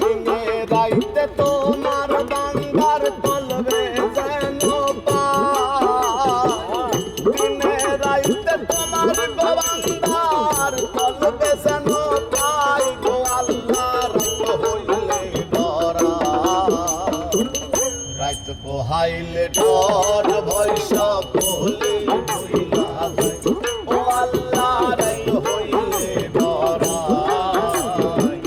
দিনে রাইতে তোমার বান্দার কলবে যেন পাই, দিনে রাইতে তোমার বান্দার কলবে যেন পাই গো আল্লাহ। রাত পোহাইলে ডর ভয় সকলে ভুইলা যায় ও আল্লাহ। রাত হইলে ডরাই,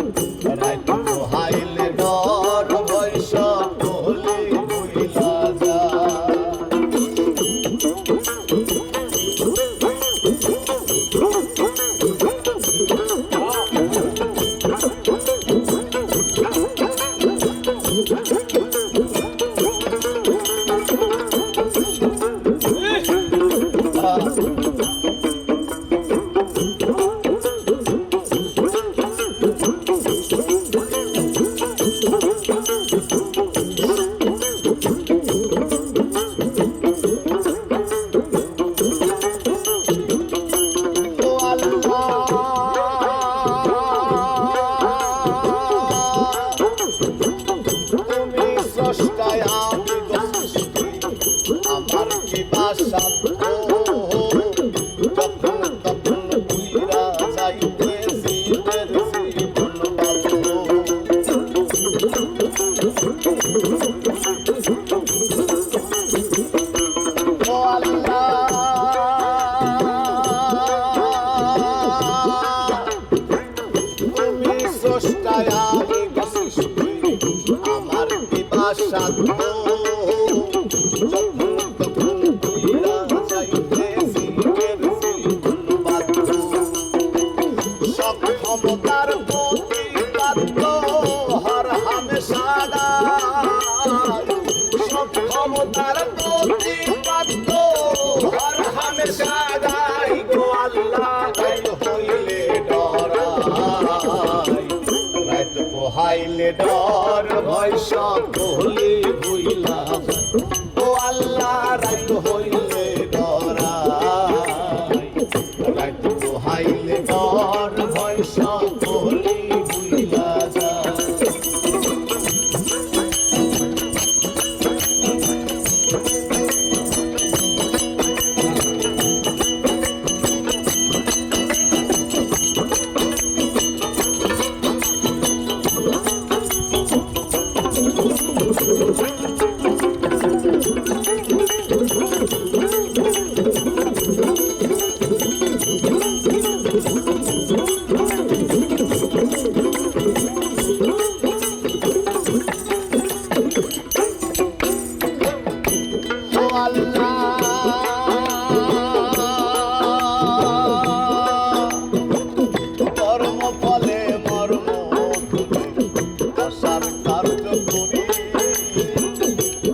রাত পোহাইলে ডর ভয় সকলে ভুইলা যায়। আমার কি বাসা যখন তখন ঘুরা যাইতেছি জীবন ও আল্লাহ। তুমি স্রষ্টায় আমি সৃষ্টি, আমার কি বাসা ক্ষমতার প্রতিপাদ্য হর হামেশা গায়, সব ক্ষমতার প্রতিপাদ্য হর হামেশা গায় গো আল্লাহ। রাত হইলে ডরাই, রাত পোহাইলে ডর ভয় সকলে ভুইলা যায় ও আল্লাহ। রাত হইলে ডরাই, রাত পোহাইলে ডর ভয় সকলে ভুইলা যায়। কর্ম ফলে মর্ম আশার কার্য করি,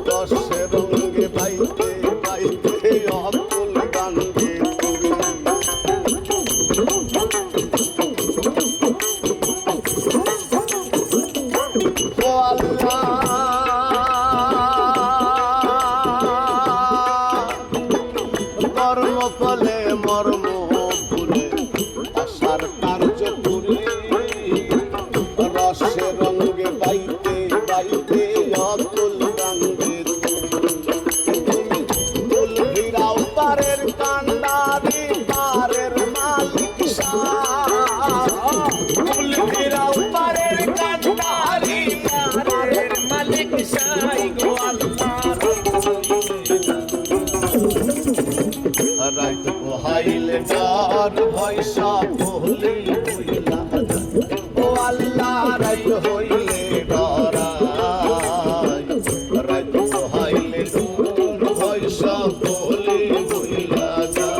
দশে রঙ্গে বাইতে বাইতে অকুল গানকে করি। ও আল্লাহ কর্ম ফলে মর্ম ভুলে আশার কার্য করি, রসে রঙ্গে বাইতে বাইতে অকুল গাঙ্গে তুমি ফুল ভিড়াও পারের কান্ডারি পারের মালিক ফুল ভিড়াও পারের কান্ডারি পারের মালিক সাই গো আল্লাহ। রাত পোহাইলে ডর ভয় সকলে ভুইলা যায় ও আল্লাহ। রাত হইলে ডরাই, রাত পোহাইলে ডর ভয় সকলে ভুইলা যায়।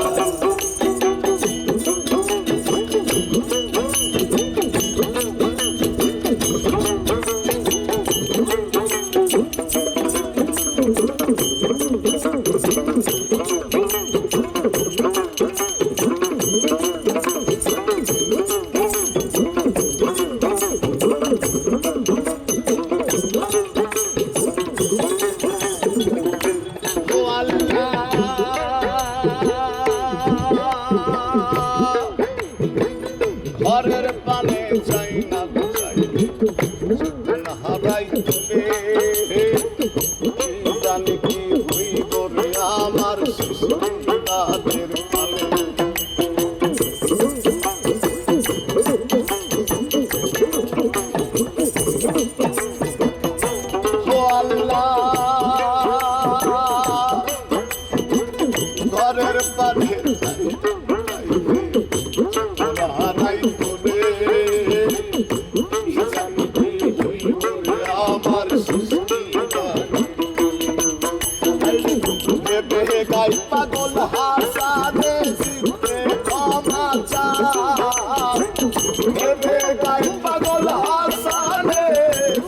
Thank you. হারাই তোরে জানি কি হইব রে আমার সৃষ্টিকাদের কালে ও আল্লাহ ঘরের পাশে হারাই তোরে জানি কি হইব রে আমার সৃষ্টিকাদের গাই পাগল হাসানে জিতে ক্ষমা চাবে গাই পাগল হাসানে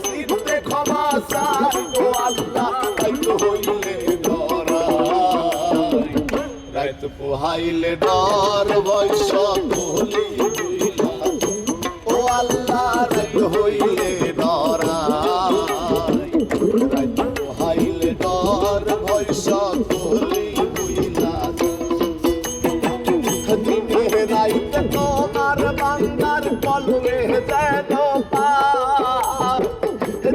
জিতে ক্ষমা চাই ও আল্লাহ রাইত হইলে ডরাই রাইত পোহাইলে ডর বয়স বলি ও আল্লাহ রাইত হইলে ডরাই রাইত পোহাইলে ডর বয়স বলি দিনে রাইতে তোমার বান্দার কলবে যেন পার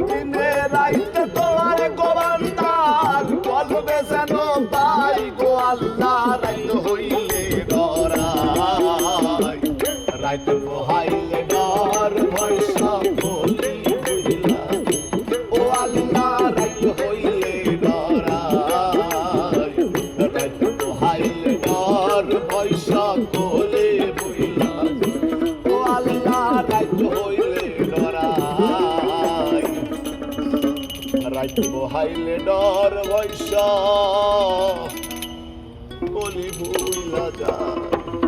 দিনে রাইতে তোমার গোবান্দার কলবে যেন পাই গো আল্লাহ রাইত হইলে ডরাই রাইত পোহাইলে ডর ভয়সা বলি ও আল্লাহ রাইত হইলে ডরাই রাইত পোহাইলে ডর ভয়সা বলে বইলা ও আল্লাহ রাইত হইলে ডরাই রাইত পোহাইলে ডর ভয়সা বলি বইলা যায়